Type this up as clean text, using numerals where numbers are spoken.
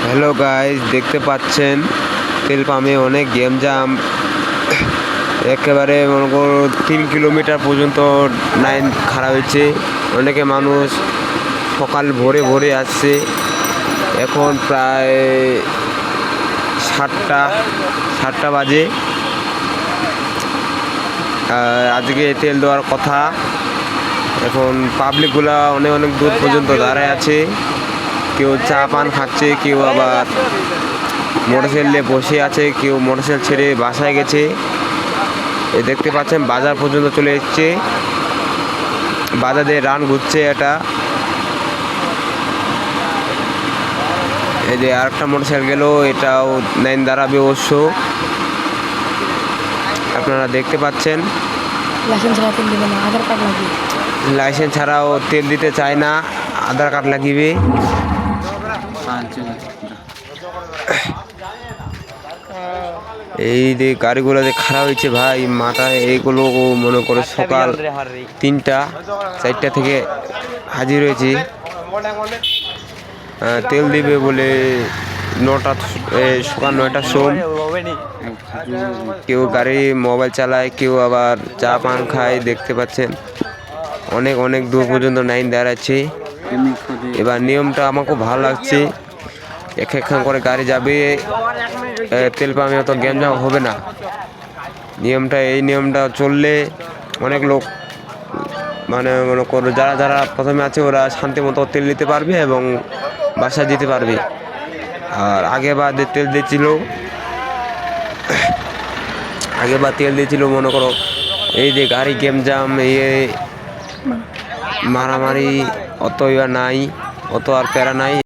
Hello guys, দেখতে পাচ্ছেন তেল পাম্পে অনেক গেম জাম। একেবারে মনে করো 3 কিলোমিটার পর্যন্ত লাইন খারাপ হয়েছে। অনেকে মানুষ সকাল ভোরে ভোরে আসছে। এখন প্রায় 7টা বাজে। আজকে তেল দেওয়ার কথা। এখন পাবলিকগুলা অনেক অনেক দূর পর্যন্ত দাঁড়ায় আছে। কেউ চা পান খাচ্ছে, কেউ আবার মোটরসাইকেলে বসে আছে, কেউ মোটরসাইকেল ছেড়ে বাসায় গেছে। দেখতে পাচ্ছেন বাজার পর্যন্ত চলে এসছে। বাজারে রান ঘুরছে এটা। এই যে আরেকটা মোটরসাইকেল গেল, এটাও লাইন দাঁড়াবে অবশ্য। আপনারা দেখতে পাচ্ছেন লাইসেন্স ছাড়াও তেল দিতে চায় না, আধার কার্ড লাগিবে। এই যে গাড়িগুলো যে খারাপ হয়েছে ভাই, মাথায় এইগুলো মনে করে সকাল 3টা-4টা থেকে হাজির হয়েছি। তেল দিবে বলে সকাল 9টার সময়। কেউ গাড়ি মোবাইল চালায়, কেউ আবার চা পান খায়। দেখতে পাচ্ছেন অনেক অনেক দূর পর্যন্ত লাইন দাঁড়াচ্ছে। এবার নিয়মটা আমার খুব ভালো লাগছে। একখান করে গাড়ি যাবে, তেল পাম্পে অত গ্যাঞ্জাম হবে না। এই নিয়মটা চললে অনেক লোক মনে করো যারা যারা প্রথমে আছে ওরা শান্তি মতো তেল নিতে পারবে এবং বাসায় যেতে পারবে। আর আগেবার তেল দিয়েছিল মনে করো এই যে গাড়ি গ্যাঞ্জাম, মারামারি অত নাই, অত আর প্যারা নাই।